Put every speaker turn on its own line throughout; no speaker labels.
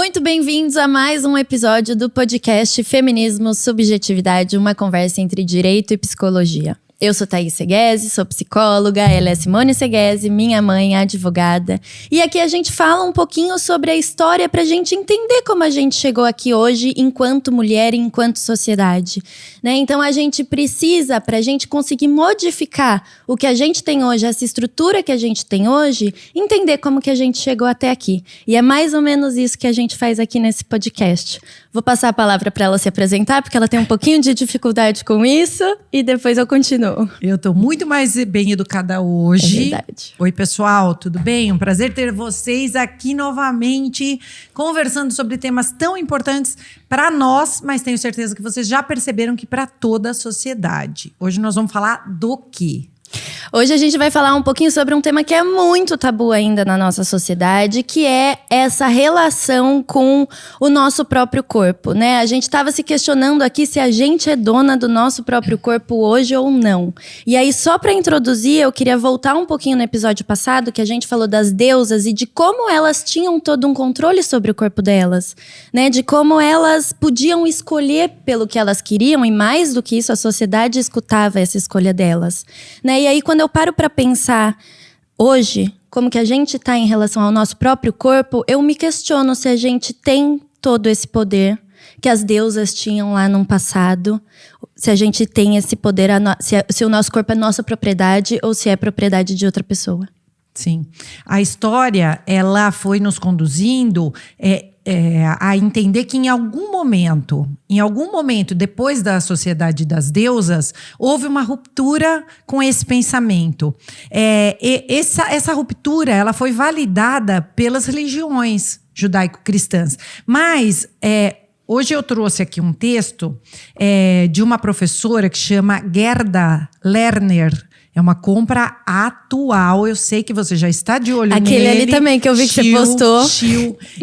Muito bem-vindos a mais um episódio do podcast Feminismo, Subjetividade, uma conversa entre direito e psicologia. Eu sou Thaís Seguesi, sou psicóloga, ela é Simone Seguesi, minha mãe, advogada. E aqui a gente fala um pouquinho sobre a história pra gente entender como a gente chegou aqui hoje enquanto mulher e enquanto sociedade, né? Então a gente precisa, pra gente conseguir modificar o que a gente tem hoje, essa estrutura que a gente tem hoje, entender como que a gente chegou até aqui. E é mais ou menos isso que a gente faz aqui nesse podcast. Vou passar a palavra pra ela se apresentar, porque ela tem um pouquinho de dificuldade com isso, e depois eu continuo.
Eu tô muito mais bem educada hoje.
É verdade.
Oi, pessoal, tudo bem? Um prazer ter vocês aqui novamente, conversando sobre temas tão importantes para nós, mas tenho certeza que vocês já perceberam que para toda a sociedade. Hoje nós vamos falar do quê?
Hoje a gente vai falar um pouquinho sobre um tema que é muito tabu ainda na nossa sociedade, que é essa relação com o nosso próprio corpo, né? A gente estava se questionando aqui se a gente é dona do nosso próprio corpo hoje ou não. E aí, só para introduzir, eu queria voltar um pouquinho no episódio passado, que a gente falou das deusas e de como elas tinham todo um controle sobre o corpo delas, né? De como elas podiam escolher pelo que elas queriam, e mais do que isso, a sociedade escutava essa escolha delas, né? E aí, quando eu paro para pensar hoje, como que a gente está em relação ao nosso próprio corpo, eu me questiono se a gente tem todo esse poder que as deusas tinham lá no passado, se a gente tem esse poder, se o nosso corpo é nossa propriedade ou se é propriedade de outra pessoa.
Sim. A história, ela foi nos conduzindo a entender que em algum momento, depois da sociedade das deusas, houve uma ruptura com esse pensamento. Essa ruptura, ela foi validada pelas religiões judaico-cristãs. Mas hoje eu trouxe aqui um texto de uma professora que chama Gerda Lerner. É uma compra atual. Eu sei que você já está de olho nele.
Aquele ali também que eu vi que você postou.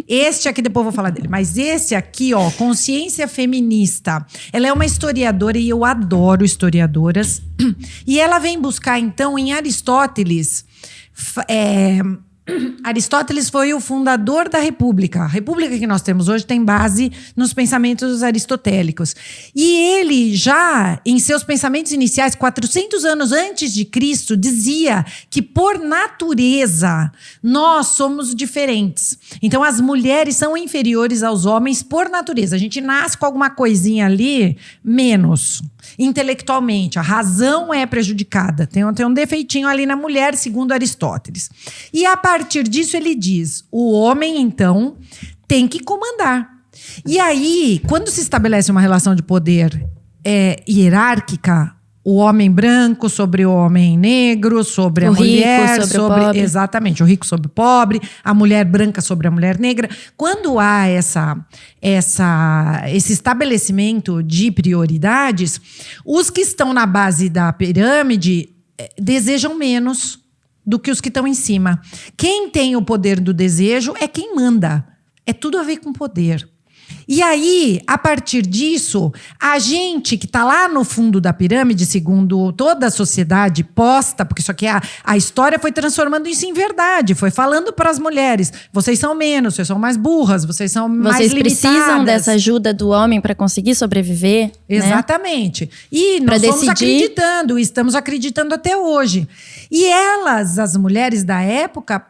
Este aqui, depois eu vou falar dele. Mas esse aqui, ó, Consciência Feminista. Ela é uma historiadora e eu adoro historiadoras. E ela vem buscar, então, em Aristóteles... Aristóteles foi o fundador da República. A República que nós temos hoje tem base nos pensamentos aristotélicos. E ele já, em seus pensamentos iniciais, 400 anos antes de Cristo, dizia que, por natureza, nós somos diferentes. Então, as mulheres são inferiores aos homens por natureza. A gente nasce com alguma coisinha ali, menos. Intelectualmente, a razão é prejudicada. Tem um defeitinho ali na mulher, segundo Aristóteles. E a partir disso ele diz, o homem, então, tem que comandar. E aí, quando se estabelece uma relação de poder hierárquica, o homem branco sobre o homem negro, sobre a mulher,
sobre o pobre.
Exatamente, o rico sobre o pobre, a mulher branca sobre a mulher negra. Quando há esse estabelecimento de prioridades, os que estão na base da pirâmide desejam menos do que os que estão em cima. Quem tem o poder do desejo é quem manda. É tudo a ver com poder. E aí, a partir disso, a gente que está lá no fundo da pirâmide, segundo toda a sociedade posta, porque isso aqui a história foi transformando isso em verdade, foi falando para as mulheres, vocês são menos, vocês são mais burras, vocês são mais limitadas.
Vocês precisam dessa ajuda do homem para conseguir sobreviver.
Exatamente. Né? E nós estamos acreditando até hoje. E elas, as mulheres da época,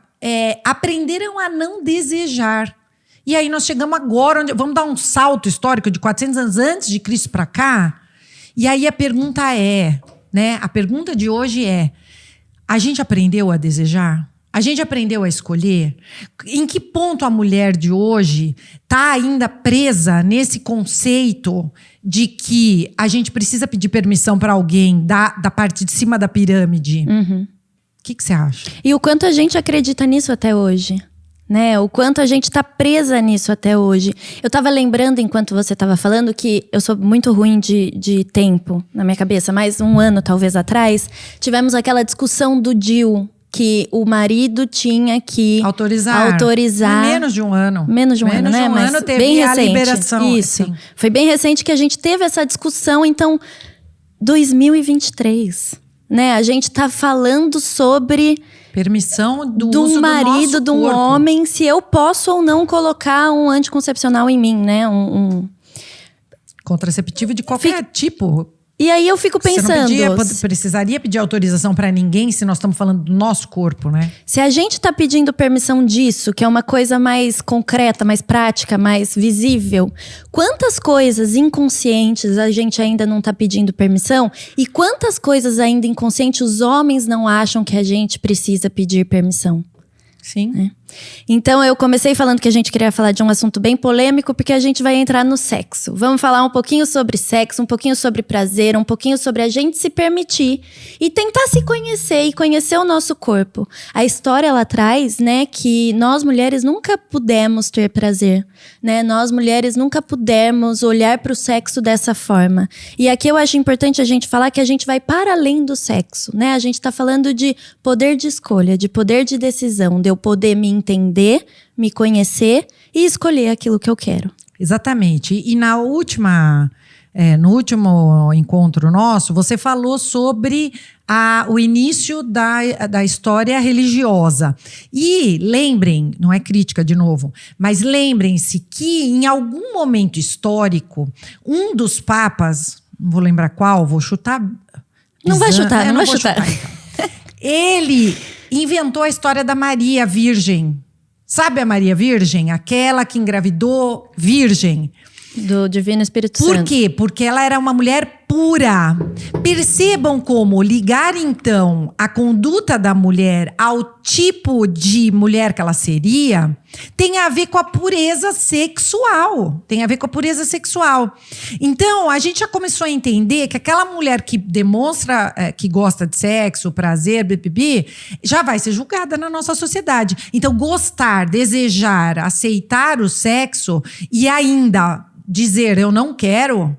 aprenderam a não desejar. E aí nós chegamos agora, vamos dar um salto histórico de 400 anos antes de Cristo para cá. E aí a pergunta né? A pergunta de hoje a gente aprendeu a desejar? A gente aprendeu a escolher? Em que ponto a mulher de hoje está ainda presa nesse conceito de que a gente precisa pedir permissão para alguém da parte de cima da pirâmide?
Uhum.
O que você acha?
E o quanto a gente acredita nisso até hoje? Né? O quanto a gente está presa nisso até hoje. Eu estava lembrando, enquanto você estava falando, que eu sou muito ruim de tempo na minha cabeça. Mas um ano, talvez, atrás, tivemos aquela discussão do DIU, que o marido tinha que autorizar.
Menos de um ano.
Menos de um ano, né?
Mas teve bem recente. A liberação.
Isso.
Assim.
Foi bem recente que a gente teve essa discussão. Então, 2023, né? A gente está falando sobre
Permissão do
do
uso
marido,
do
de
nosso
um
corpo.
homem, se eu posso ou não colocar um anticoncepcional em mim, né?
Contraceptivo de qualquer tipo.
E aí eu fico pensando…
Você não precisaria pedir autorização para ninguém se nós estamos falando do nosso corpo, né?
Se a gente tá pedindo permissão disso, que é uma coisa mais concreta, mais prática, mais visível, quantas coisas inconscientes a gente ainda não tá pedindo permissão? E quantas coisas ainda inconscientes os homens não acham que a gente precisa pedir permissão?
Sim.
Então, eu comecei falando que a gente queria falar de um assunto bem polêmico, porque a gente vai entrar no sexo. Vamos falar um pouquinho sobre sexo, um pouquinho sobre prazer, um pouquinho sobre a gente se permitir e tentar se conhecer e conhecer o nosso corpo. A história lá atrás, né, que nós mulheres nunca pudemos ter prazer, né? Nós mulheres nunca pudemos olhar para o sexo dessa forma. E aqui eu acho importante a gente falar que a gente vai para além do sexo, né? A gente tá falando de poder de escolha, de poder de decisão, de eu poder me entender, me conhecer e escolher aquilo que eu quero.
Exatamente. E no último encontro nosso, você falou sobre o início da história religiosa. E lembrem, não é crítica de novo, mas lembrem-se que em algum momento histórico, um dos papas, não vou lembrar qual, vou chutar…
Não vai chutar, não vai chutar.
Então. Ele inventou a história da Maria Virgem. Sabe a Maria Virgem? Aquela que engravidou virgem.
Do Divino Espírito Santo.
Por quê? Porque ela era uma mulher pura. Percebam como ligar, então, a conduta da mulher ao tipo de mulher que ela seria tem a ver com a pureza sexual. Tem a ver com a pureza sexual. Então, a gente já começou a entender que aquela mulher que demonstra que gosta de sexo, prazer, BBB, já vai ser julgada na nossa sociedade. Então, gostar, desejar, aceitar o sexo e ainda dizer eu não quero,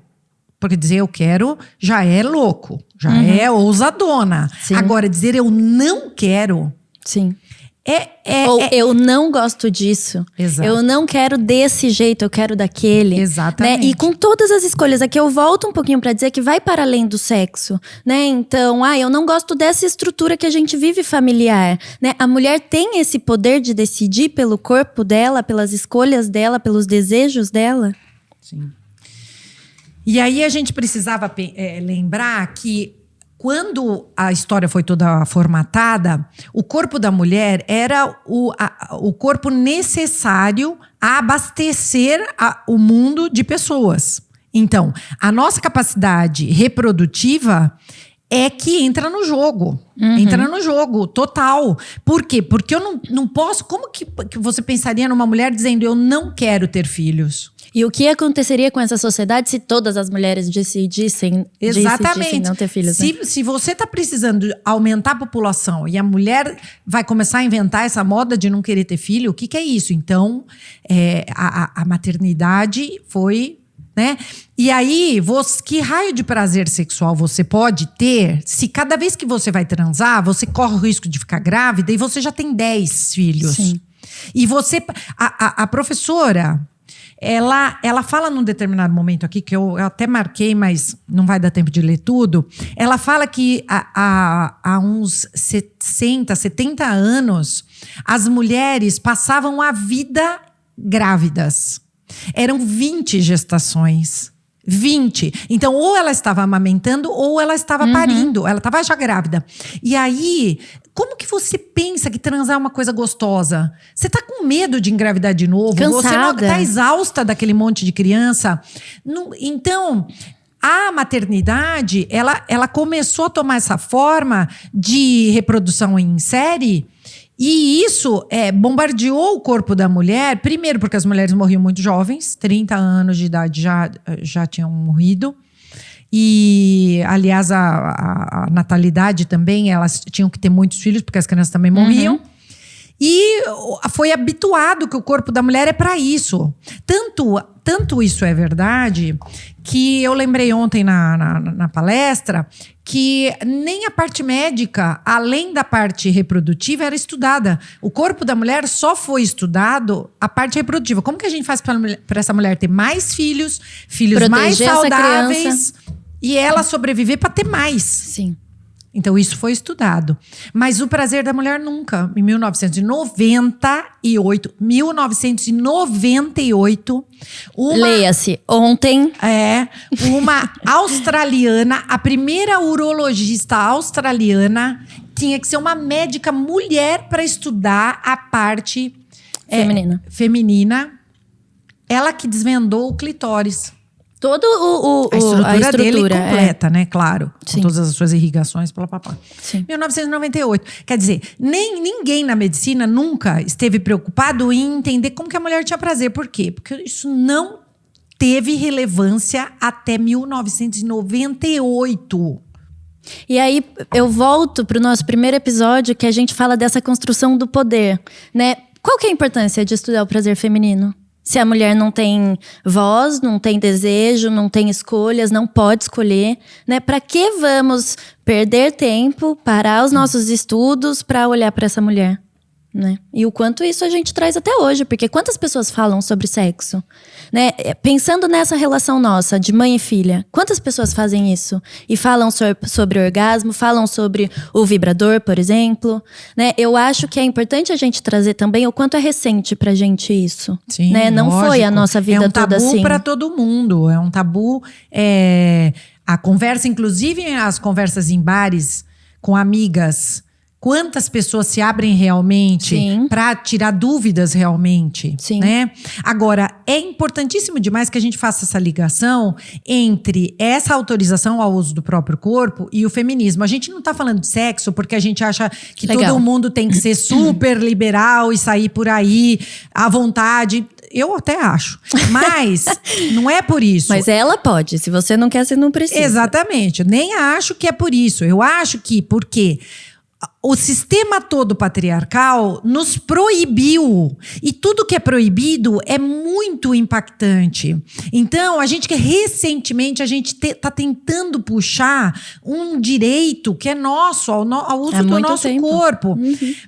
porque dizer eu quero já é louco, já é ousadona.
Sim.
Agora, dizer eu não quero…
Sim. Ou eu não gosto disso.
Exato.
Eu não quero desse jeito, eu quero daquele.
Exatamente.
Né? E com todas as escolhas aqui, eu volto um pouquinho pra dizer que vai para além do sexo, né? Então, eu não gosto dessa estrutura que a gente vive familiar, né? A mulher tem esse poder de decidir pelo corpo dela, pelas escolhas dela, pelos desejos dela.
Sim. E aí a gente precisava lembrar que quando a história foi toda formatada, o corpo da mulher era o corpo necessário a abastecer o mundo de pessoas. Então, a nossa capacidade reprodutiva é que entra no jogo. Entra no jogo, total. Por quê? Porque eu não posso… Como que você pensaria numa mulher dizendo eu não quero ter filhos?
E o que aconteceria com essa sociedade se todas as mulheres decidissem não ter filhos?
Se você está precisando aumentar a população e a mulher vai começar a inventar essa moda de não querer ter filho, o que é isso? Então, a maternidade foi… Né? E aí, que raio de prazer sexual você pode ter se cada vez que você vai transar, você corre o risco de ficar grávida e você já tem 10 filhos?
Sim.
E você… A professora… Ela fala num determinado momento aqui, que eu até marquei, mas não vai dar tempo de ler tudo. Ela fala que há uns 60, 70 anos, as mulheres passavam a vida grávidas. Eram 20 gestações. 20. Então, ou ela estava amamentando ou ela estava parindo. Ela estava já grávida. E aí, como que você pensa que transar é uma coisa gostosa? Você tá com medo de engravidar de novo?
Cansada.
Você não tá exausta daquele monte de criança? Então… A maternidade, ela começou a tomar essa forma de reprodução em série. E isso bombardeou o corpo da mulher, primeiro porque as mulheres morriam muito jovens, 30 anos de idade já tinham morrido. E, aliás, a natalidade também, elas tinham que ter muitos filhos, porque as crianças também morriam. E foi habituado que o corpo da mulher é para isso. Tanto isso é verdade que eu lembrei ontem na palestra que nem a parte médica, além da parte reprodutiva, era estudada. O corpo da mulher só foi estudado a parte reprodutiva. Como que a gente faz para essa mulher ter mais filhos
proteger
mais saudáveis
essa criança
e ela sobreviver para ter mais?
Sim.
Então, isso foi estudado. Mas o prazer da mulher nunca. Em 1998,
Leia-se, ontem.
Uma australiana, a primeira urologista australiana, tinha que ser uma médica mulher para estudar a parte feminina. Ela que desvendou o clitóris.
Todo
a estrutura dele completa, né? Claro.
Sim.
Com todas as suas irrigações, papapá.
Sim.
1998. Quer dizer, ninguém na medicina nunca esteve preocupado em entender como que a mulher tinha prazer. Por quê? Porque isso não teve relevância até 1998.
E aí, eu volto para o nosso primeiro episódio, que a gente fala dessa construção do poder, né? Qual que é a importância de estudar o prazer feminino? Se a mulher não tem voz, não tem desejo, não tem escolhas, não pode escolher, né? Para que vamos perder tempo, parar os nossos estudos para olhar para essa mulher, né? E o quanto isso a gente traz até hoje, porque quantas pessoas falam sobre sexo, né? Pensando nessa relação nossa de mãe e filha, quantas pessoas fazem isso? E falam sobre orgasmo, falam sobre o vibrador, por exemplo, né? Eu acho que é importante a gente trazer também o quanto é recente pra gente isso.
Sim,
né? Não
lógico.
foi a nossa vida toda assim.
É um tabu para todo mundo, é um tabu. A conversa, inclusive as conversas em bares com amigas. Quantas pessoas se abrem realmente para tirar dúvidas realmente, né? Agora, é importantíssimo demais que a gente faça essa ligação entre essa autorização ao uso do próprio corpo e o feminismo. A gente não está falando de sexo porque a gente acha que todo mundo tem que ser super liberal e sair por aí à vontade. Eu até acho. Mas não é por isso.
Mas ela pode. Se você não quer, você não precisa.
Exatamente. Eu nem acho que é por isso. Eu acho que porque o sistema todo patriarcal nos proibiu. E tudo que é proibido é muito impactante. Então, recentemente, a gente está tentando puxar um direito que é nosso, ao uso do nosso corpo.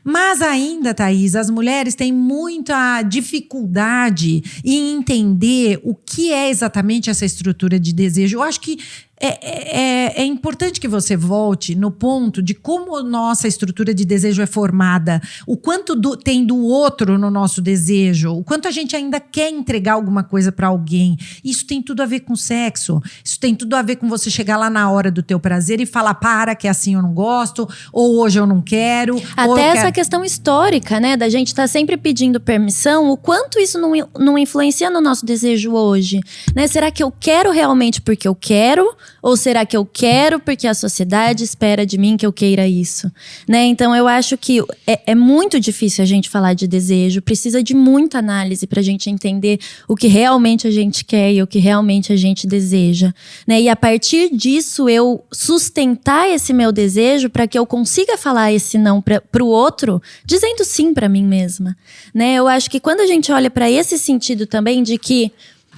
Mas ainda, Thaís, as mulheres têm muita dificuldade em entender o que é exatamente essa estrutura de desejo. Eu acho que é importante que você volte no ponto de como nossa estrutura de desejo é formada, o quanto tem do outro no nosso desejo, o quanto a gente ainda quer entregar alguma coisa para alguém. Isso tem tudo a ver com sexo, isso tem tudo a ver com você chegar lá na hora do teu prazer e falar, para, que assim eu não gosto, ou hoje eu não quero.
Até essa questão histórica, né, da gente estar sempre pedindo permissão, o quanto isso não influencia no nosso desejo hoje, né? Será que eu quero realmente porque eu quero? Ou será que eu quero porque a sociedade espera de mim que eu queira isso? Né? Então, eu acho que é muito difícil a gente falar de desejo. Precisa de muita análise para a gente entender o que realmente a gente quer e o que realmente a gente deseja. Né? E a partir disso, eu sustentar esse meu desejo para que eu consiga falar esse não para o outro, dizendo sim para mim mesma. Né? Eu acho que quando a gente olha para esse sentido também de que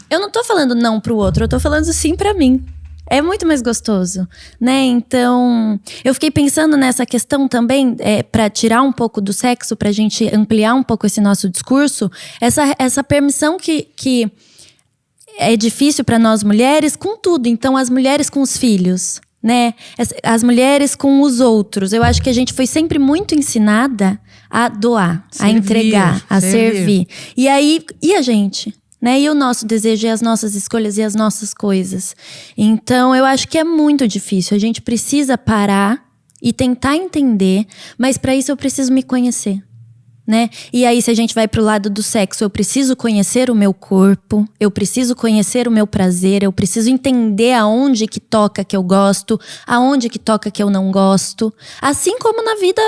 eu não tô falando não para o outro, eu tô falando sim para mim. É muito mais gostoso, né? Então, eu fiquei pensando nessa questão também, para tirar um pouco do sexo, pra gente ampliar um pouco esse nosso discurso, essa permissão que é difícil para nós mulheres com tudo. Então, as mulheres com os filhos, né? As mulheres com os outros. Eu acho que a gente foi sempre muito ensinada a doar, a entregar, a servir. E aí, e a gente? Né? E o nosso desejo e as nossas escolhas e as nossas coisas. Então, eu acho que é muito difícil. A gente precisa parar e tentar entender, mas para isso eu preciso me conhecer. Né? E aí, se a gente vai pro lado do sexo, eu preciso conhecer o meu corpo, eu preciso conhecer o meu prazer, eu preciso entender aonde que toca que eu gosto, aonde que toca que eu não gosto. Assim como na vida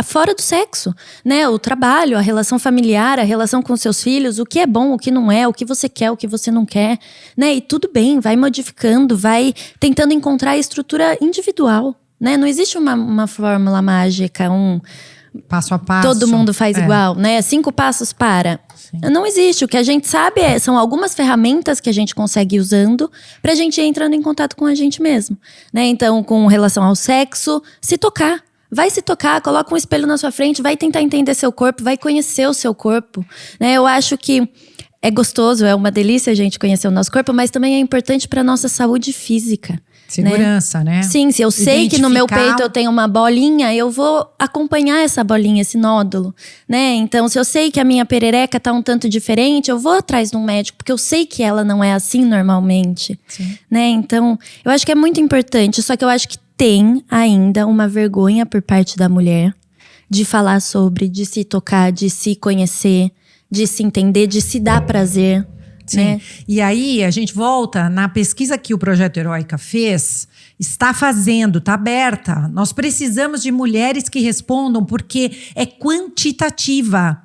fora do sexo, né? O trabalho, a relação familiar, a relação com seus filhos, o que é bom, o que não é, o que você quer, o que você não quer, né? E tudo bem, vai modificando, vai tentando encontrar a estrutura individual, né? Não existe uma fórmula mágica,
passo a passo.
Todo mundo faz igual, né? 5 passos para. Sim. Não existe. O que a gente sabe são algumas ferramentas que a gente consegue ir usando pra gente ir entrando em contato com a gente mesmo, né? Então, com relação ao sexo, se tocar. Vai se tocar, coloca um espelho na sua frente, vai tentar entender seu corpo, vai conhecer o seu corpo, né? Eu acho que é gostoso, é uma delícia a gente conhecer o nosso corpo, mas também é importante pra nossa saúde física.
Segurança, né?
Sim, se eu sei que no meu peito eu tenho uma bolinha, eu vou acompanhar essa bolinha, esse nódulo, né? Então, se eu sei que a minha perereca tá um tanto diferente, eu vou atrás de um médico, porque eu sei que ela não é assim normalmente, né? Então, eu acho que é muito importante, só que eu acho que tem ainda uma vergonha por parte da mulher de falar sobre, de se tocar, de se conhecer, de se entender, de se dar prazer.
Sim.
Né?
E aí a gente volta na pesquisa que o Projeto Heroica fez, está fazendo, está aberta. Nós precisamos de mulheres que respondam, porque é quantitativa.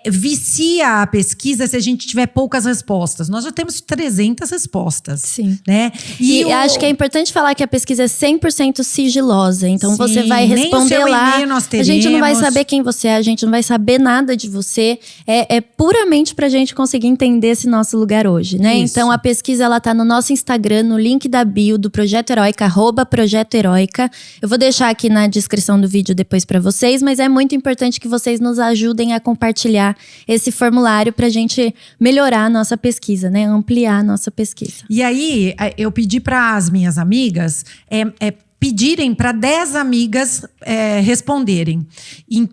Vicia a pesquisa se a gente tiver poucas respostas. Nós já temos 300 respostas.
Sim.
Né?
E acho que é importante falar que a pesquisa é 100% sigilosa. Então, você vai responder lá. A gente não vai saber quem você é, a gente não vai saber nada de você. É puramente pra gente conseguir entender esse nosso lugar hoje, né?
Isso.
Então, a pesquisa, ela tá no nosso Instagram, no link da bio do Projeto Heroica, @Projeto Heroica. Eu vou deixar aqui na descrição do vídeo depois pra vocês, mas é muito importante que vocês nos ajudem a compartilhar esse formulário pra gente melhorar a nossa pesquisa, né? Ampliar a nossa pesquisa.
E aí, eu pedi para as minhas amigas pedirem para 10 amigas responderem.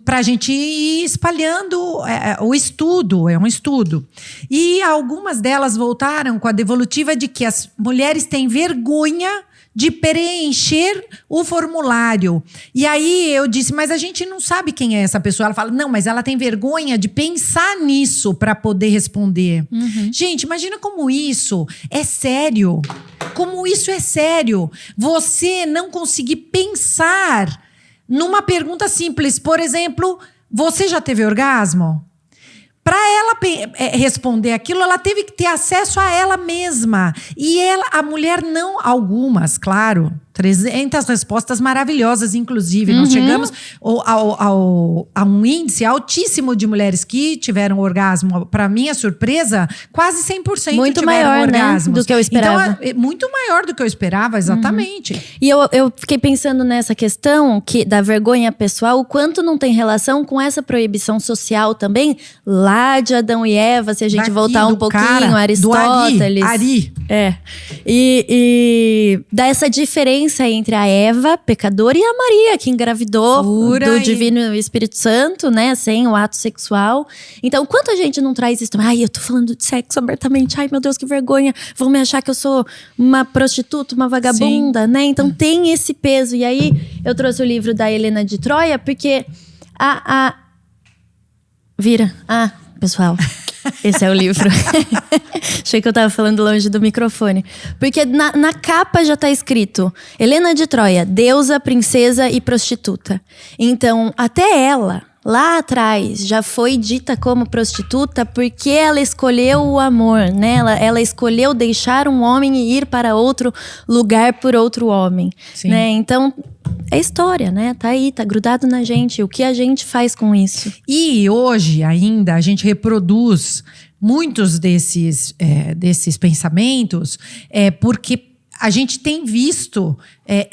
Para a gente ir espalhando o estudo, é um estudo. E algumas delas voltaram com a devolutiva de que as mulheres têm vergonha de preencher o formulário. E aí eu disse, mas a gente não sabe quem é essa pessoa. Ela fala, não, mas ela tem vergonha de pensar nisso para poder responder. Gente, imagina como isso é sério. Como isso é sério. Você não conseguir pensar numa pergunta simples. Por exemplo, você já teve orgasmo? Para ela responder aquilo, ela teve que ter acesso a ela mesma. E a mulher não, algumas, claro, 300 respostas maravilhosas, inclusive. Nós chegamos a um índice altíssimo de mulheres que tiveram orgasmo. Para minha surpresa, quase 100%
muito
tiveram
maior,
orgasmos.
né, do que eu esperava.
Então, muito maior do que eu esperava, exatamente.
E eu fiquei pensando nessa questão da vergonha pessoal, o quanto não tem relação com essa proibição social também, lá de Adão e Eva, se a gente voltar um pouquinho, Aristóteles.
Ari.
E dessa diferença entre a Eva, pecadora, e a Maria, que engravidou do Divino Espírito Santo, né? Sem o ato sexual. Então, quanta gente não traz isso? Ai, eu tô falando de sexo abertamente. Ai, meu Deus, que vergonha. Vão me achar que eu sou uma prostituta, uma vagabunda, né? Então, tem esse peso. E aí, eu trouxe o livro da Helena de Troia, porque Vira. Pessoal, esse é o livro. Achei que eu tava falando longe do microfone. Porque na capa já tá escrito Helena de Troia, deusa, princesa e prostituta. Então, até ela, lá atrás, já foi dita como prostituta porque ela escolheu o amor, né? Ela escolheu deixar um homem e ir para outro lugar por outro homem, né? Então, é história, né? Tá aí, tá grudado na gente. O que a gente faz com isso?
E hoje ainda a gente reproduz muitos desses pensamentos porque a gente tem visto,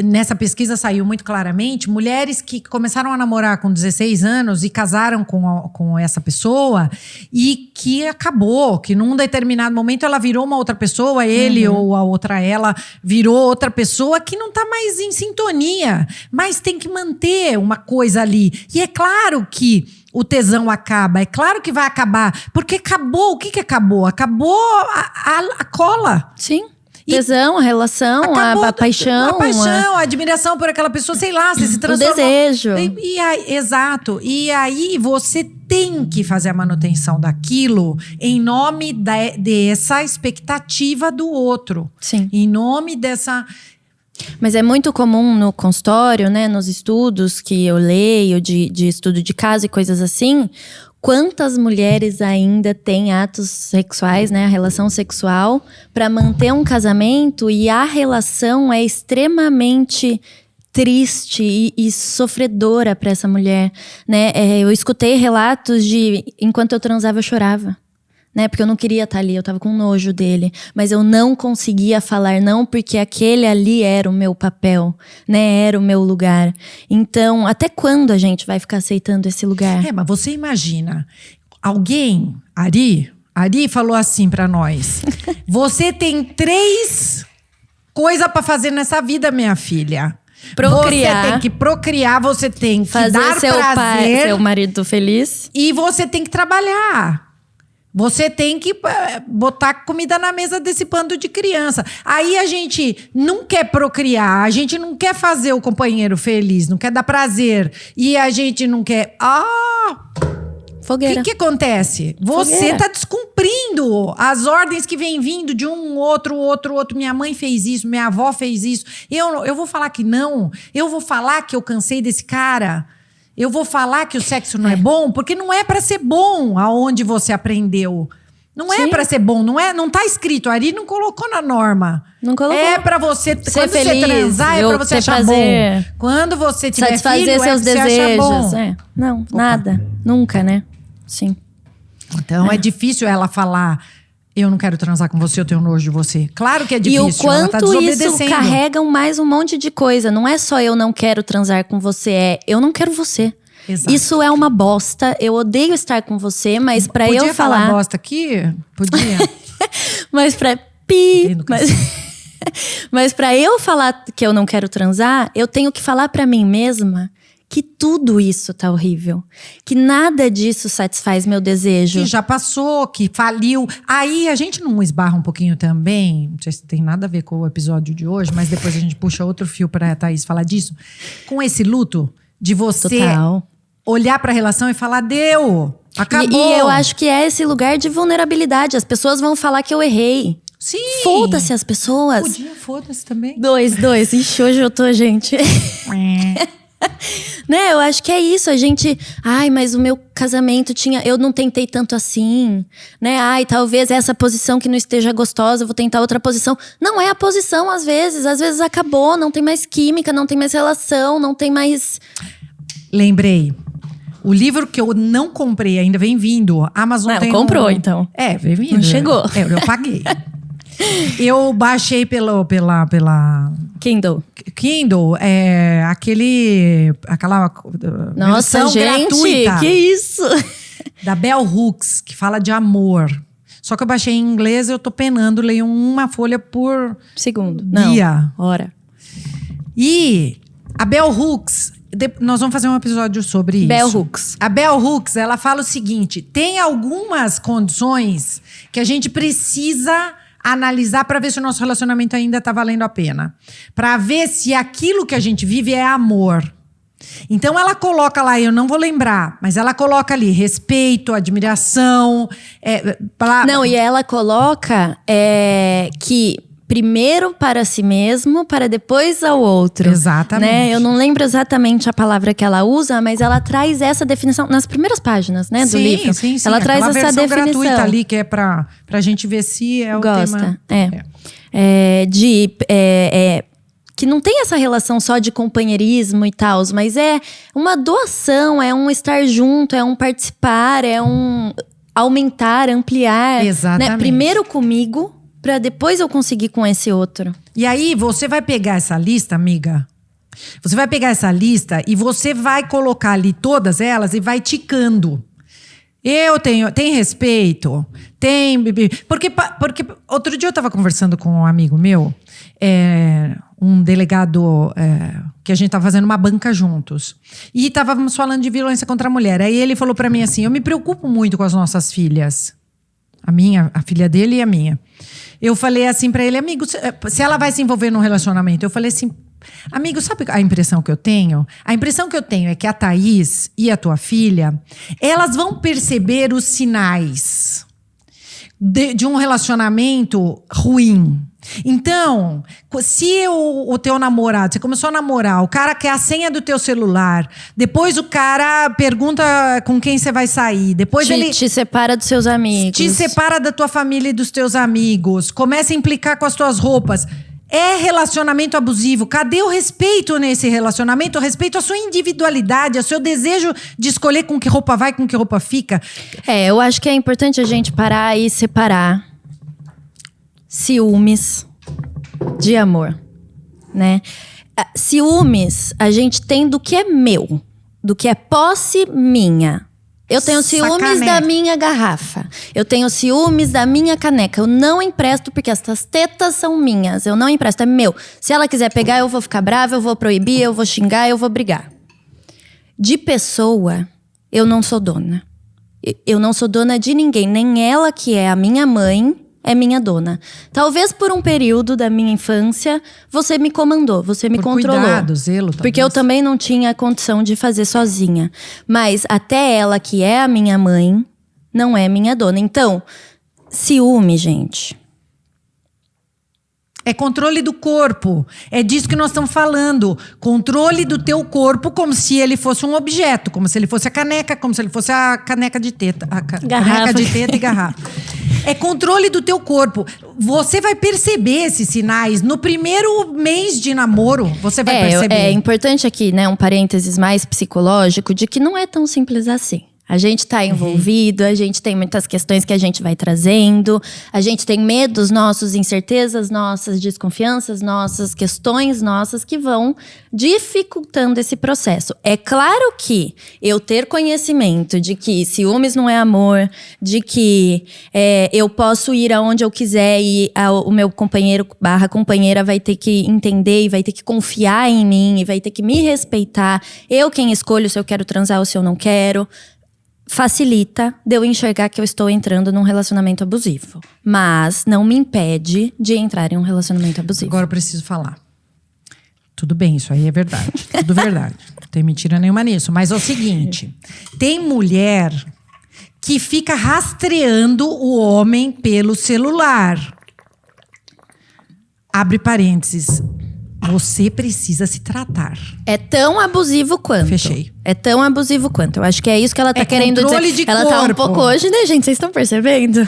nessa pesquisa saiu muito claramente, mulheres que começaram a namorar com 16 anos e casaram com essa pessoa e que acabou, que num determinado momento ela virou uma outra pessoa, ele ou a outra ela virou outra pessoa que não tá mais em sintonia, mas tem que manter uma coisa ali. E é claro que o tesão acaba, é claro que vai acabar, porque acabou, o que acabou? Acabou a cola.
Sim. Tesão, a relação, a paixão.
A paixão, a admiração por aquela pessoa, sei lá, você se transformou.
O desejo.
Exato. E aí você tem que fazer a manutenção daquilo em nome dessa expectativa do outro.
Sim.
Em nome dessa...
Mas é muito comum no consultório, né, nos estudos que eu leio de estudo de caso e coisas assim, quantas mulheres ainda têm atos sexuais, né, a relação sexual, para manter um casamento e a relação é extremamente triste e sofredora para essa mulher, né? Eu escutei relatos de enquanto eu transava eu chorava. Né, porque eu não queria estar ali, eu tava com nojo dele. Mas eu não conseguia falar não, porque aquele ali era o meu papel, né? Era o meu lugar. Então, até quando a gente vai ficar aceitando esse lugar?
Mas você imagina, alguém, Ari falou assim pra nós, você tem 3 coisa pra fazer nessa vida, minha filha.
Procriar.
Você tem que procriar, você tem que
Fazer
dar
seu
prazer.
pai, seu marido feliz.
E você tem que trabalhar. Você tem que botar comida na mesa desse bando de criança. Aí a gente não quer procriar, a gente não quer fazer o companheiro feliz, não quer dar prazer. E a gente não quer... O
Fogueira.
que acontece? Você
Fogueira.
tá descumprindo as ordens que vem vindo de um outro. Minha mãe fez isso, minha avó fez isso. Eu vou falar que não. Eu vou falar que eu cansei desse cara. Eu vou falar que o sexo não é bom, porque não é pra ser bom aonde você aprendeu. Não é
Sim.
pra ser bom, não tá escrito ali, não colocou na norma.
Não colocou.
É pra você,
Ser
quando
feliz,
você transar, é
eu
pra você
ter
achar
prazer,
bom. Quando você tiver
satisfazer
filho,
seus
é pra você achar
desejos.
bom.
É. Não, nada. Nunca, né? Sim.
Então é difícil ela falar, eu não quero transar com você, eu tenho nojo de você. Claro que é
E
difícil,
o
ela tá
quanto isso
desobedecendo.
carrega mais um monte de coisa. Não é só eu não quero transar com você, é eu não quero você.
Exato.
Isso é uma bosta. Eu odeio estar com você, mas pra
Podia
eu falar.
bosta aqui? Podia.
Mas pra pi.
Entendo,
Mas pra eu falar que eu não quero transar, eu tenho que falar pra mim mesma que tudo isso tá horrível. Que nada disso satisfaz meu desejo.
Que já passou, que faliu. Aí a gente não esbarra um pouquinho também, não sei se tem nada a ver com o episódio de hoje, mas depois a gente puxa outro fio pra Thaís falar disso. Com esse luto de você
Total.
olhar pra relação e falar, deu, acabou.
E eu acho que é esse lugar de vulnerabilidade. As pessoas vão falar que eu errei.
Sim.
Foda-se as pessoas.
Podia, foda-se também.
Dois. Ixi, hoje eu tô, gente. Né, eu acho que é isso, a gente... Ai, mas o meu casamento tinha... Eu não tentei tanto assim, né? Ai, talvez essa posição que não esteja gostosa, eu vou tentar outra posição. Não é a posição, às vezes acabou, não tem mais química, não tem mais relação, não tem mais...
Lembrei. O livro que eu não comprei ainda vem vindo. A Amazon
Não,
tem
comprou, então.
É, vem vindo.
Não chegou.
Eu paguei. Eu baixei pela
Kindle.
Kindle, aquela
Nossa,
versão
gente,
gratuita
que isso?
da Bell Hooks, que fala de amor. Só que eu baixei em inglês, eu tô penando, leio uma folha por
Segundo.
dia.
Não, hora.
E a Bell Hooks, nós vamos fazer um episódio sobre isso.
Bell Hooks.
A Bell Hooks, ela fala o seguinte: tem algumas condições que a gente precisa analisar para ver se o nosso relacionamento ainda tá valendo a pena. Para ver se aquilo que a gente vive é amor. Então ela coloca lá, eu não vou lembrar, mas ela coloca ali respeito, admiração.
Não, e ela coloca que primeiro para si mesmo, para depois ao outro.
Exatamente.
Né? Eu não lembro exatamente a palavra que ela usa, mas ela traz essa definição nas primeiras páginas, né, do livro.
Sim.
Ela traz essa
versão
definição.
gratuita ali, que é pra gente ver se é o
Gosta.
tema.
Que não tem essa relação só de companheirismo e tal, mas é uma doação, é um estar junto, é um participar, é um aumentar, ampliar.
Exatamente.
Né? Primeiro comigo, pra depois eu conseguir com esse outro.
E aí, você vai pegar essa lista, amiga. Você vai pegar essa lista e você vai colocar ali todas elas e vai ticando. Tem respeito, tem... Porque outro dia eu tava conversando com um amigo meu, um delegado, que a gente tava fazendo uma banca juntos. E estávamos falando de violência contra a mulher. Aí ele falou pra mim assim, eu me preocupo muito com as nossas filhas. A filha dele e a minha. Eu falei assim pra ele, amigo, se ela vai se envolver num relacionamento, eu falei assim, amigo, sabe a impressão que eu tenho? A impressão que eu tenho é que a Thaís e a tua filha, elas vão perceber os sinais de um relacionamento ruim. Então, se o teu namorado, você começou a namorar, o cara quer a senha do teu celular, depois o cara pergunta com quem você vai sair, depois ele
Te separa dos seus amigos.
te separa da tua família e dos teus amigos, começa a implicar com as tuas roupas. É relacionamento abusivo. Cadê o respeito nesse relacionamento? O respeito à sua individualidade, ao seu desejo de escolher com que roupa vai, com que roupa fica.
Eu acho que é importante a gente parar e separar ciúmes de amor, né? Ciúmes a gente tem do que é meu, do que é posse minha. Eu tenho ciúmes
caneca.
da minha garrafa. Eu tenho ciúmes da minha caneca. Eu não empresto porque essas tetas são minhas. Eu não empresto, é meu. Se ela quiser pegar, eu vou ficar brava, eu vou proibir, eu vou xingar, eu vou brigar. De pessoa, eu não sou dona. Eu não sou dona de ninguém. Nem ela, que é a minha mãe, é minha dona. Talvez por um período da minha infância, você me comandou, você me controlou.
Cuidado, zelo, talvez.
Porque eu também não tinha condição de fazer sozinha. Mas até ela, que é a minha mãe, não é minha dona. Então, ciúme, gente.
É controle do corpo. É disso que nós estamos falando. Controle do teu corpo como se ele fosse um objeto. Como se ele fosse a caneca, como se ele fosse a caneca de teta. Caneca de teta e garrafa. É controle do teu corpo. Você vai perceber esses sinais no primeiro mês de namoro. Você vai perceber.
É importante aqui, né, um parênteses mais psicológico de que não é tão simples assim. A gente está envolvido, a gente tem muitas questões que a gente vai trazendo, a gente tem medos nossos, incertezas nossas, desconfianças nossas, questões nossas que vão dificultando esse processo. É claro que eu ter conhecimento de que ciúmes não é amor, de que eu posso ir aonde eu quiser e o meu companheiro / companheira vai ter que entender e vai ter que confiar em mim e vai ter que me respeitar. Eu quem escolho se eu quero transar ou se eu não quero. Facilita de eu enxergar que eu estou entrando num relacionamento abusivo. Mas não me impede de entrar em um relacionamento abusivo.
Agora eu preciso falar. Tudo bem, isso aí é verdade. Tudo verdade. Não tem mentira nenhuma nisso. Mas é o seguinte. Tem mulher que fica rastreando o homem pelo celular. Abre parênteses. Você precisa se tratar.
É tão abusivo quanto.
Fechei.
É tão abusivo quanto. Eu acho que é isso que ela tá querendo
controle
dizer.
de
Ela tá um
corpo.
pouco hoje, né, gente? Vocês estão percebendo?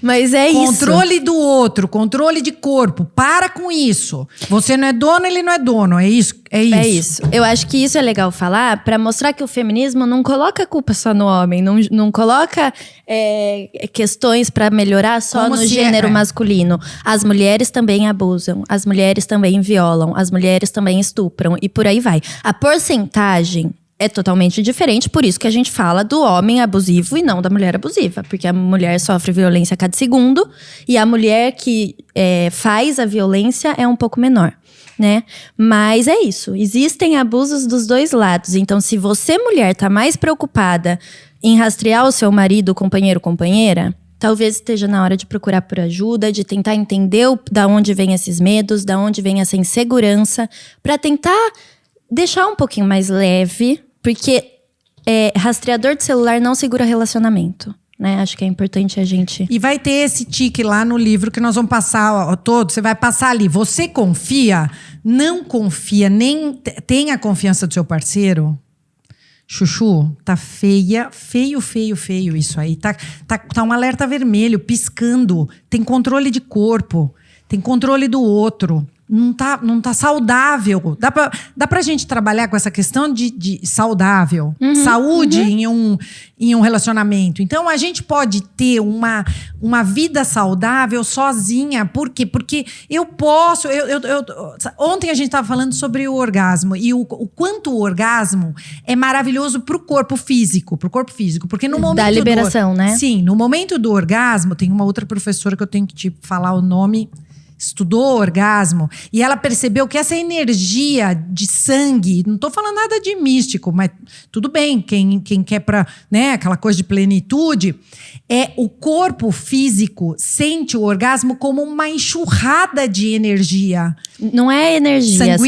Mas é isso.
Controle do outro, controle de corpo. Para com isso. Você não é dono, ele não é dono. É isso. É isso.
É isso. Eu acho que isso é legal falar pra mostrar que o feminismo não coloca a culpa só no homem, não coloca questões pra melhorar só
Como
no
se
gênero masculino. As mulheres também abusam, as mulheres também violam, as mulheres também estupram e por aí vai. A porcentagem é totalmente diferente, por isso que a gente fala do homem abusivo e não da mulher abusiva. Porque a mulher sofre violência a cada segundo e a mulher que faz a violência é um pouco menor, né? Mas é isso, existem abusos dos dois lados. Então, se você, mulher, tá mais preocupada em rastrear o seu marido, companheiro, companheira, talvez esteja na hora de procurar por ajuda, de tentar entender da onde vem esses medos, da onde vem essa insegurança, para tentar deixar um pouquinho mais leve. Porque rastreador de celular não segura relacionamento, né? Acho que é importante a gente...
E vai ter esse tique lá no livro que nós vamos passar todo. Você vai passar ali. Você confia? Não confia, nem tem a confiança do seu parceiro? Chuchu, tá feio isso aí. Tá um alerta vermelho, piscando. Tem controle de corpo, tem controle do outro. Não tá saudável. Dá pra gente trabalhar com essa questão de saudável. Saúde em um relacionamento. Então, a gente pode ter uma vida saudável sozinha. Por quê? Porque eu posso... Ontem a gente estava falando sobre o orgasmo. E o quanto o orgasmo é maravilhoso pro corpo físico. Porque no momento...
Da liberação, né?
Sim. No momento do orgasmo, tem uma outra professora que eu tenho que te falar o nome... Estudou orgasmo e ela percebeu que essa energia de sangue, não estou falando nada de místico, mas tudo bem, quem quer para, né, aquela coisa de plenitude, o corpo físico sente o orgasmo como uma enxurrada de energia.
Não é energia,
sanguínea,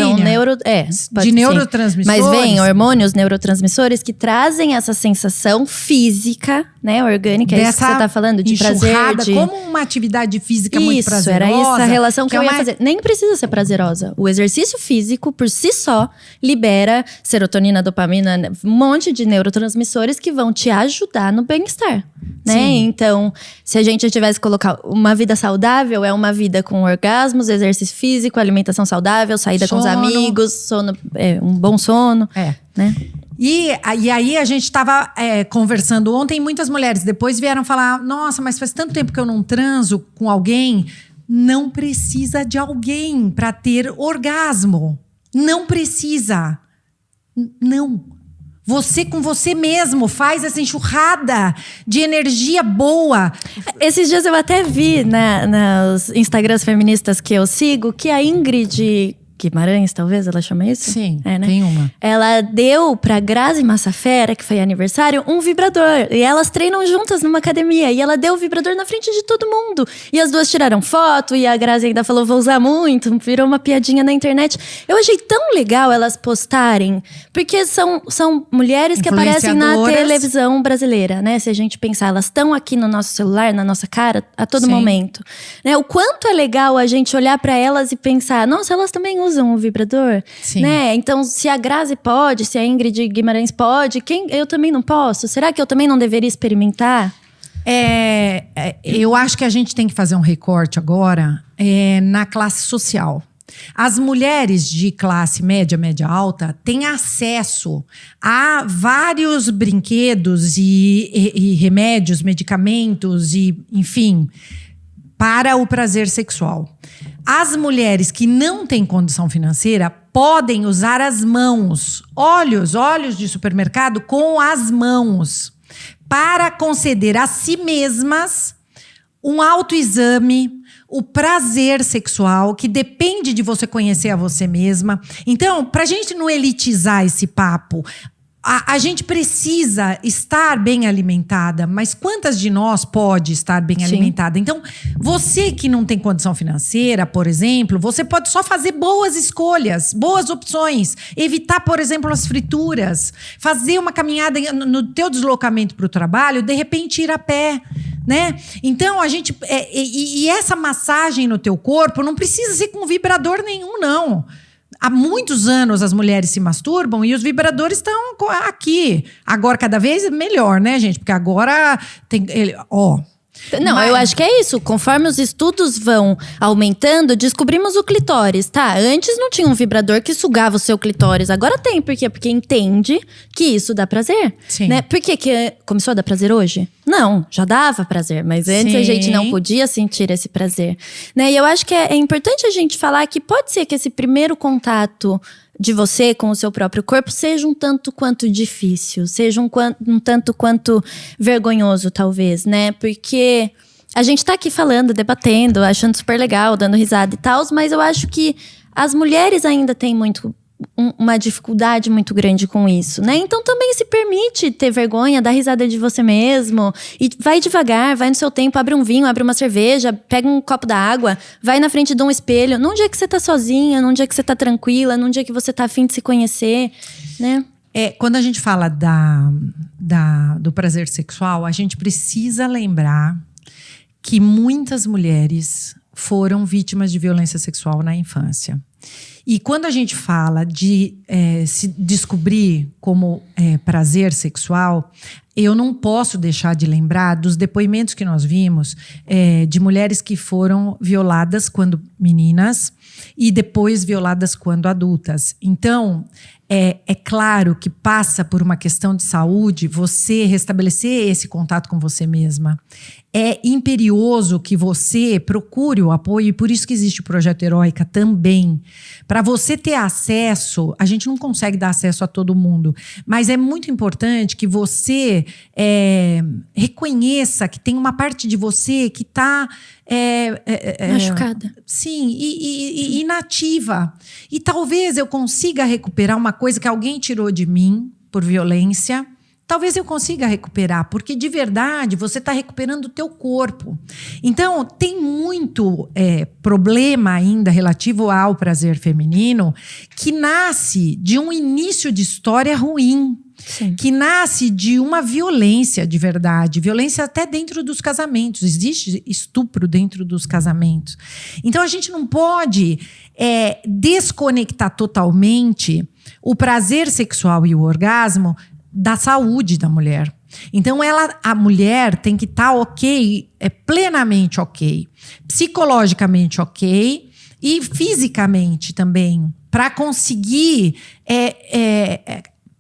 são
de neurotransmissores.
Mas vem hormônios, neurotransmissores que trazem essa sensação física, né, orgânica, é isso que você tá falando, de prazer,
como uma atividade física muito prazerosa.
Era essa relação que eu ia fazer. Nem precisa ser prazerosa. O exercício físico, por si só, libera serotonina, dopamina, um monte de neurotransmissores que vão te ajudar no bem-estar, né?
Sim.
Então, se a gente tivesse que colocar uma vida saudável, é uma vida com orgasmos, exercício físico, alimentação saudável, saída com os amigos, sono, um bom sono, né?
E aí a gente estava conversando ontem, muitas mulheres depois vieram falar, nossa, mas faz tanto tempo que eu não transo com alguém. Não precisa de alguém para ter orgasmo. Não precisa. Não. Você com você mesmo faz essa enxurrada de energia boa.
Esses dias eu até vi nos Instagrams feministas que eu sigo que a Ingrid Guimarães, talvez ela chama isso?
Sim,
né?
tem uma.
Ela deu pra Grazi Massafera, que foi aniversário, um vibrador. E elas treinam juntas numa academia. E ela deu o vibrador na frente de todo mundo. E as duas tiraram foto. E a Grazi ainda falou, vou usar muito. Virou uma piadinha na internet. Eu achei tão legal elas postarem. Porque são mulheres que aparecem na televisão brasileira, né? Se a gente pensar, elas estão aqui no nosso celular, na nossa cara, a todo momento. Né? O quanto é legal a gente olhar pra elas e pensar, nossa, elas também usam um vibrador, né? Então, se a Grazi pode, se a Ingrid Guimarães pode, eu também não posso? Será que eu também não deveria experimentar?
Eu acho que a gente tem que fazer um recorte agora na classe social. As mulheres de classe média, média alta, têm acesso a vários brinquedos e remédios, medicamentos e, enfim, para o prazer sexual. As mulheres que não têm condição financeira podem usar as mãos, olhos de supermercado com as mãos, para conceder a si mesmas um autoexame, o prazer sexual, que depende de você conhecer a você mesma. Então, para a gente não elitizar esse papo, a gente precisa estar bem alimentada, mas quantas de nós pode estar bem alimentada? Então, você que não tem condição financeira, por exemplo, você pode só fazer boas escolhas, boas opções. Evitar, por exemplo, as frituras. Fazer uma caminhada no teu deslocamento para o trabalho, de repente ir a pé, né? Então, a gente... E essa massagem no teu corpo não precisa ser com vibrador nenhum, não. Há muitos anos as mulheres se masturbam e os vibradores estão aqui. Agora, cada vez melhor, né, gente? Porque agora tem...
Não, eu acho que é isso. Conforme os estudos vão aumentando, descobrimos o clitóris, tá? Antes não tinha um vibrador que sugava o seu clitóris. Agora tem. Por quê? Porque entende que isso dá prazer.
Sim.
Né? Por que começou a dar prazer hoje? Não, já dava prazer. Mas antes a gente não podia sentir esse prazer. Né? E eu acho que é importante a gente falar que pode ser que esse primeiro contato de você com o seu próprio corpo seja um tanto quanto difícil, seja um tanto quanto vergonhoso, talvez, né? Porque a gente tá aqui falando, debatendo, achando super legal, dando risada e tal, mas eu acho que as mulheres ainda têm uma dificuldade muito grande com isso, né? Então também se permite ter vergonha, dar risada de você mesmo e vai devagar, vai no seu tempo, abre um vinho, abre uma cerveja, pega um copo d'água, vai na frente de um espelho, num dia que você tá sozinha, num dia que você tá tranquila, num dia que você tá a fim de se conhecer, né?
Quando a gente fala do prazer sexual, a gente precisa lembrar que muitas mulheres foram vítimas de violência sexual na infância. E quando a gente fala de se descobrir como prazer sexual, eu não posso deixar de lembrar dos depoimentos que nós vimos de mulheres que foram violadas quando meninas e depois violadas quando adultas. Então, é claro que passa por uma questão de saúde você restabelecer esse contato com você mesma. É imperioso que você procure o apoio, e por isso que existe o Projeto Heróica também. Para você ter acesso, a gente não consegue dar acesso a todo mundo, mas é muito importante que você reconheça que tem uma parte de você que está...
machucada.
Sim, e inativa. E talvez eu consiga recuperar uma coisa que alguém tirou de mim por violência. Talvez eu consiga recuperar, porque de verdade você está recuperando o teu corpo. Então, tem muito problema ainda relativo ao prazer feminino que nasce de um início de história ruim.
Sim.
Que nasce de uma violência de verdade, violência até dentro dos casamentos. Existe estupro dentro dos casamentos. Então a gente não pode desconectar totalmente o prazer sexual e o orgasmo da saúde da mulher. Então a mulher tem que estar plenamente ok, psicologicamente ok e fisicamente também, para conseguir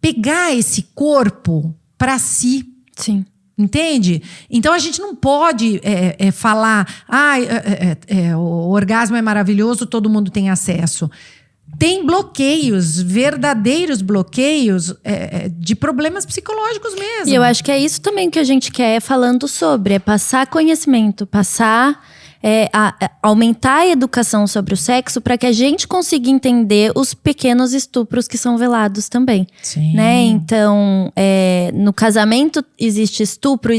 pegar esse corpo para si.
Sim.
Entende? Então a gente não pode falar o orgasmo é maravilhoso, todo mundo tem acesso. tem bloqueios, verdadeiros bloqueios de problemas psicológicos mesmo.
E eu acho que é isso também que a gente quer falando sobre, é passar conhecimento, aumentar a educação sobre o sexo para que a gente consiga entender os pequenos estupros que são velados também.
Sim.
Né? Então, no casamento existe estupro,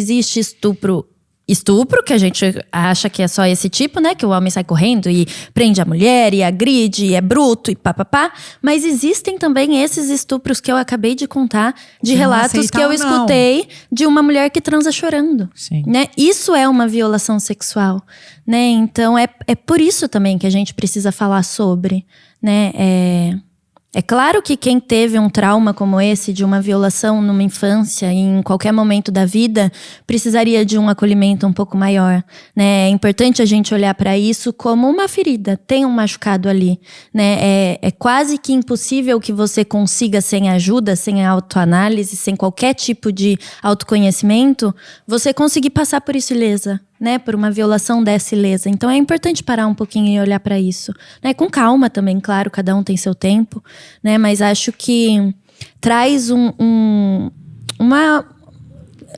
que a gente acha que é só esse tipo, né? Que o homem sai correndo e prende a mulher, e agride, e é bruto, e papapá. Mas existem também esses estupros que eu acabei de contar, de relatos que eu escutei de uma mulher que transa chorando.
Sim.
Né? Isso é uma violação sexual. Né? Então, é por isso também que a gente precisa falar sobre. Né? É claro que quem teve um trauma como esse, de uma violação numa infância, em qualquer momento da vida, precisaria de um acolhimento um pouco maior, né? É importante a gente olhar para isso como uma ferida, tem um machucado ali, né? É quase que impossível que você consiga, sem ajuda, sem autoanálise, sem qualquer tipo de autoconhecimento, você conseguir passar por isso ilesa. Né, por uma violação dessa ilesa. Então é importante parar um pouquinho e olhar para isso, né, com calma também, claro, cada um tem seu tempo, né, mas acho que traz uma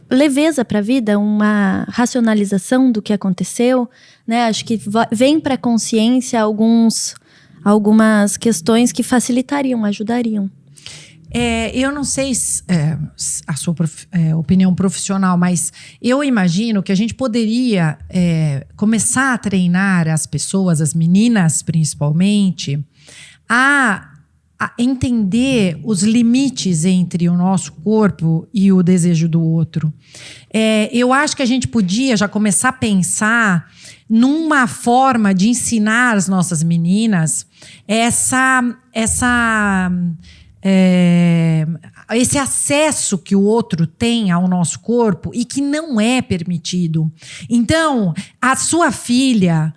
leveza para a vida, uma racionalização do que aconteceu, né, acho que vem para a consciência algumas questões que facilitariam, ajudariam.
Eu não sei a sua opinião profissional, mas eu imagino que a gente poderia começar a treinar as pessoas, as meninas principalmente, a entender os limites entre o nosso corpo e o desejo do outro. Eu acho que a gente podia já começar a pensar numa forma de ensinar as nossas meninas esse acesso que o outro tem ao nosso corpo e que não é permitido. Então, a sua filha,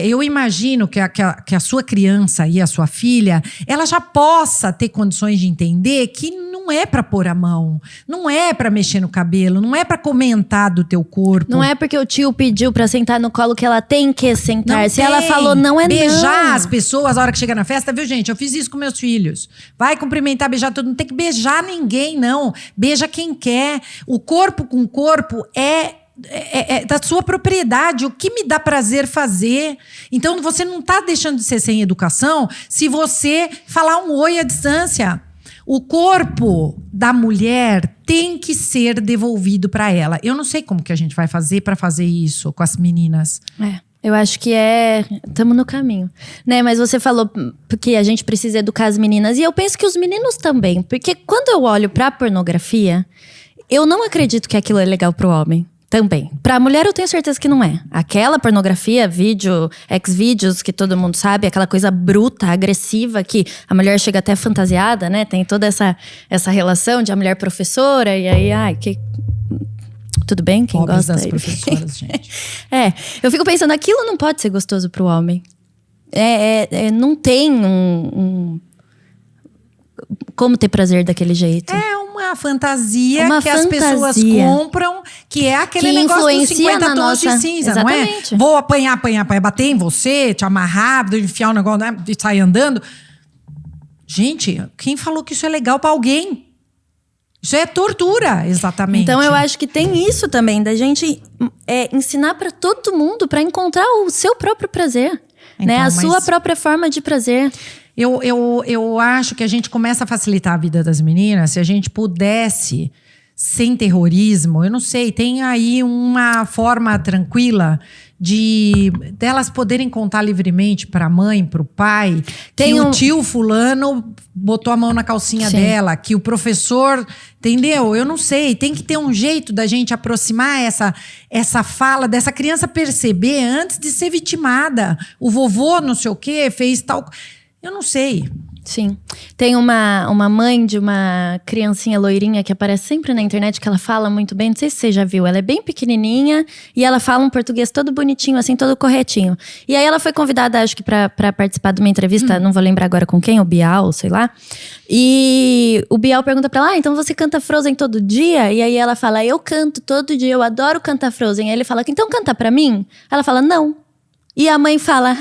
eu imagino que a sua criança e a sua filha, ela já possa ter condições de entender que não é para pôr a mão, não é para mexer no cabelo, não é para comentar do teu corpo.
Não é porque o tio pediu para sentar no colo que ela tem que sentar. Se ela falou não,
beijar as pessoas na hora que chega na festa, viu, gente? Eu fiz isso com meus filhos. Vai cumprimentar, beijar todo mundo. Não tem que beijar ninguém, não. Beija quem quer. O corpo com o corpo é da sua propriedade, o que me dá prazer fazer. Então você não está deixando de ser sem educação se você falar um oi à distância. O corpo da mulher tem que ser devolvido para ela. Eu não sei como que a gente vai fazer para fazer isso com as meninas.
Eu acho que estamos no caminho, né? Mas você falou que a gente precisa educar as meninas. E eu penso que os meninos também. Porque quando eu olho pra pornografia, eu não acredito que aquilo é legal pro homem. Também. Pra mulher eu tenho certeza que não é. Aquela pornografia, Xvideos, que todo mundo sabe, aquela coisa bruta, agressiva, que a mulher chega até fantasiada, né? Tem toda essa relação de a mulher professora, e aí, tudo bem, quem
Pobres
gosta
das professoras, gente.
Eu fico pensando, aquilo não pode ser gostoso pro homem. Não tem como ter prazer daquele jeito.
É uma fantasia as pessoas compram, que é aquele negócio dos 50 tons de cinza,
exatamente.
Não é? Vou apanhar, bater em você, te amarrar, enfiar o negócio, né, e sair andando. Gente, quem falou que isso é legal pra alguém? Isso é tortura, exatamente.
Então eu acho que tem isso também, da gente ensinar pra todo mundo pra encontrar o seu próprio prazer, né? A sua própria forma de prazer.
Eu acho que a gente começa a facilitar a vida das meninas se a gente pudesse, sem terrorismo, eu não sei, tem aí uma forma tranquila delas poderem contar livremente para a mãe, para o pai, que o tio fulano botou a mão na calcinha dela, que o professor, entendeu? Eu não sei, tem que ter um jeito da gente aproximar essa fala, dessa criança perceber antes de ser vitimada. O vovô não sei o quê fez tal... Eu não sei.
Sim. Tem uma mãe de uma criancinha loirinha que aparece sempre na internet, que ela fala muito bem. Não sei se você já viu. Ela é bem pequenininha e ela fala um português todo bonitinho, assim, todo corretinho. E aí ela foi convidada, acho que pra participar de uma entrevista, não vou lembrar agora com quem, o Bial, sei lá. E o Bial pergunta pra ela, então você canta Frozen todo dia? E aí ela fala, eu canto todo dia, eu adoro cantar Frozen. Aí ele fala, então canta pra mim? Ela fala, não. E a mãe fala,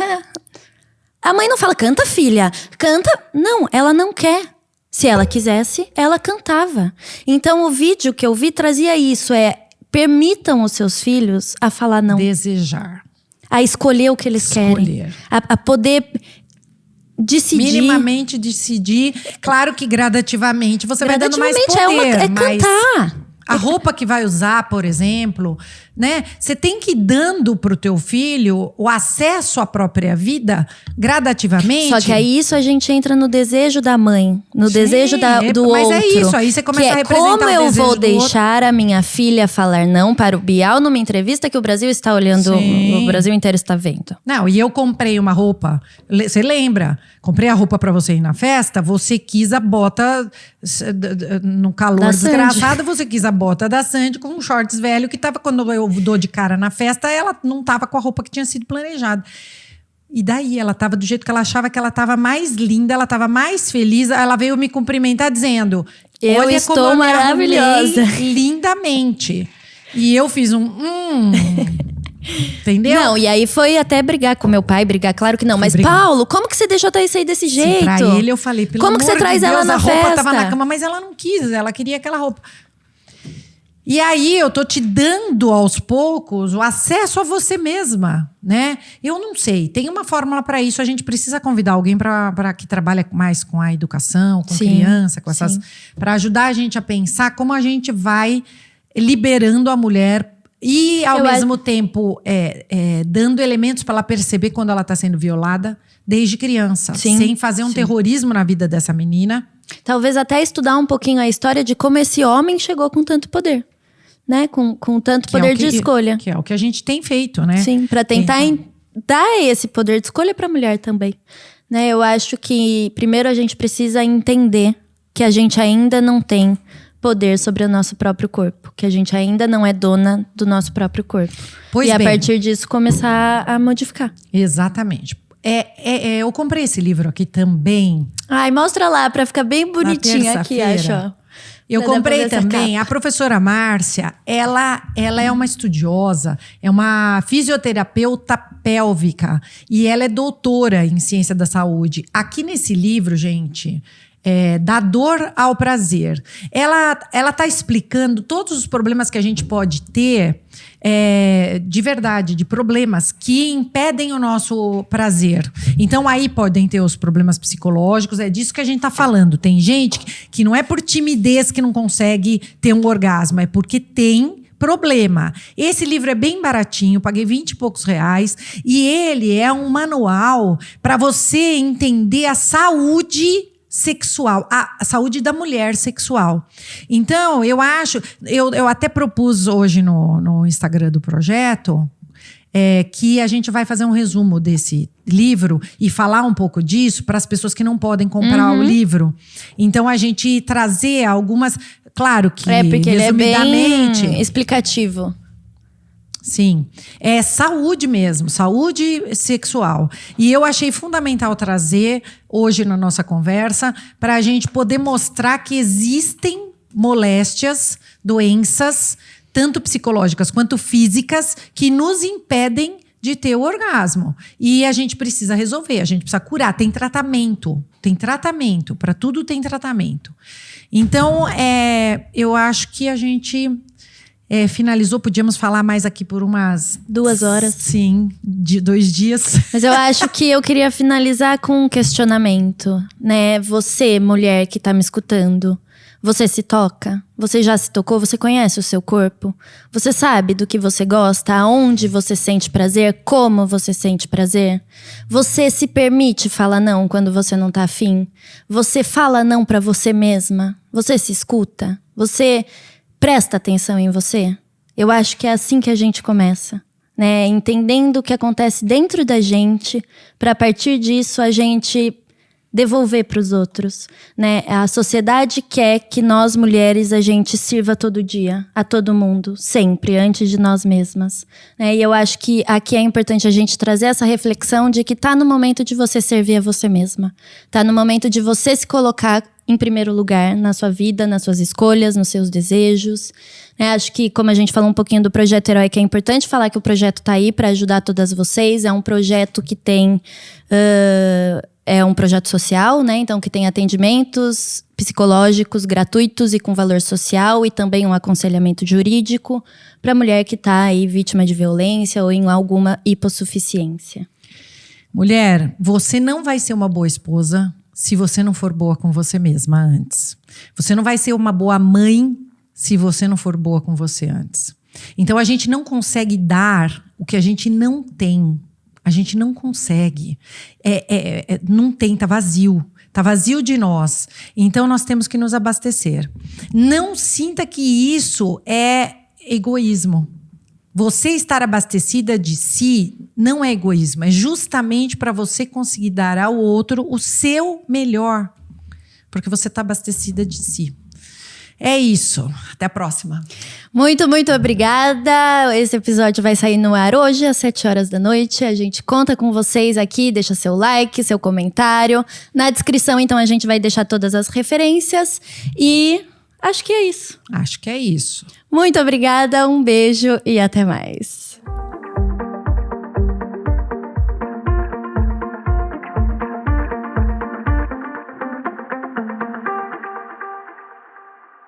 A mãe não fala, canta, filha, canta. Não, ela não quer. Se ela quisesse, ela cantava. Então o vídeo que eu vi trazia isso, permitam os seus filhos a falar não.
Desejar.
A escolher o que eles querem. A poder decidir.
Minimamente decidir. Claro que gradativamente você vai dando mais poder.
É cantar.
A roupa que vai usar, por exemplo, né? Você tem que ir dando pro teu filho o acesso à própria vida gradativamente.
Só que aí isso a gente entra no desejo da mãe, no desejo do outro.
Mas é isso, aí você começa a representar
como eu vou deixar a minha filha falar não para o Bial numa entrevista que o Brasil está olhando, o Brasil inteiro está vendo.
Não, e eu comprei uma roupa, você lembra? Comprei a roupa pra você ir na festa, você quis a bota no calor desgraçado, você quis a bota da Sandy com um shorts velho que tava, quando eu dou de cara na festa, ela não tava com a roupa que tinha sido planejada. E daí ela tava do jeito que ela achava que ela tava mais linda, ela tava mais feliz, ela veio me cumprimentar dizendo:
eu
olha
estou
como eu
maravilhosa.
Lindamente. E eu fiz entendeu?
Não, e aí foi até brigar com meu pai, claro que não. Mas Paulo, como que você deixou a Thaís sair desse jeito?
Pra ele eu falei, pelo
como que você traz ela na festa?
A roupa tava na cama, mas ela não quis, ela queria aquela roupa. E aí eu tô te dando aos poucos o acesso a você mesma, né? Eu não sei, tem uma fórmula para isso, a gente precisa convidar alguém para que trabalhe mais com a educação, com criança, com essas, para ajudar a gente a pensar como a gente vai liberando a mulher e ao mesmo tempo dando elementos para ela perceber quando ela está sendo violada desde criança, sem fazer um terrorismo na vida dessa menina.
Talvez até estudar um pouquinho a história de como esse homem chegou com tanto poder. Né? Com tanto poder de escolha.
Que é o que a gente tem feito, né?
Sim, para tentar dar esse poder de escolha para a mulher também. Né? Eu acho que primeiro a gente precisa entender que a gente ainda não tem poder sobre o nosso próprio corpo. Que a gente ainda não é dona do nosso próprio corpo.
Pois
e
bem,
a partir disso começar a modificar.
Exatamente. Eu comprei esse livro aqui também.
Ai, mostra lá para ficar bem bonitinha aqui, acho, ó.
Eu comprei também. A professora Márcia, ela é uma estudiosa, é uma fisioterapeuta pélvica e ela é doutora em ciência da saúde. Aqui nesse livro, gente, da dor ao prazer, ela tá explicando todos os problemas que a gente pode ter de verdade, de problemas que impedem o nosso prazer. Então aí podem ter os problemas psicológicos, é disso que a gente tá falando. Tem gente que não é por timidez que não consegue ter um orgasmo, é porque tem problema. Esse livro é bem baratinho, paguei 20 e poucos reais, e ele é um manual para você entender a saúde sexual, a saúde da mulher sexual. Então, eu acho, eu até propus hoje no Instagram do projeto que a gente vai fazer um resumo desse livro e falar um pouco disso para as pessoas que não podem comprar o livro. Então, a gente trazer algumas, claro que
porque
resumidamente,
ele é bem explicativo.
Sim, é saúde mesmo, saúde sexual. E eu achei fundamental trazer hoje na nossa conversa para a gente poder mostrar que existem moléstias, doenças, tanto psicológicas quanto físicas, que nos impedem de ter o orgasmo. E a gente precisa resolver, a gente precisa curar. Tem tratamento, para tudo tem tratamento. Então, eu acho que a gente finalizou, podíamos falar mais aqui por umas
2 horas.
Sim, de 2 dias.
Mas eu acho que eu queria finalizar com um questionamento, né? Você, mulher que tá me escutando, você se toca? Você já se tocou? Você conhece o seu corpo? Você sabe do que você gosta? Aonde você sente prazer? Como você sente prazer? Você se permite falar não quando você não tá afim? Você fala não pra você mesma? Você se escuta? Você presta atenção em você? Eu acho que é assim que a gente começa, né? Entendendo o que acontece dentro da gente, para a partir disso a gente devolver para os outros, né? A sociedade quer que nós mulheres a gente sirva todo dia, a todo mundo, sempre, antes de nós mesmas, né? E eu acho que aqui é importante a gente trazer essa reflexão de que tá no momento de você servir a você mesma, tá no momento de você se colocar em primeiro lugar na sua vida, nas suas escolhas, nos seus desejos. Acho que, como a gente falou um pouquinho do Projeto Herói, que é importante falar que o projeto tá aí para ajudar todas vocês. É um projeto que tem... é um projeto social, né? Então, que tem atendimentos psicológicos gratuitos e com valor social, e também um aconselhamento jurídico para mulher que está aí vítima de violência ou em alguma hipossuficiência.
Mulher, você não vai ser uma boa esposa se você não for boa com você mesma antes. Você não vai ser uma boa mãe se você não for boa com você antes. Então, a gente não consegue dar o que a gente não tem. A gente não consegue. Não tem, tá vazio. Tá vazio de nós. Então, nós temos que nos abastecer. Não sinta que isso é egoísmo. Você estar abastecida de si não é egoísmo. É justamente para você conseguir dar ao outro o seu melhor. Porque você está abastecida de si. É isso. Até a próxima.
Muito, muito obrigada. Esse episódio vai sair no ar hoje, às 7h da noite. A gente conta com vocês aqui. Deixa seu like, seu comentário. Na descrição, então, a gente vai deixar todas as referências. E acho que é isso.
Acho que é isso.
Muito obrigada, um beijo e até mais.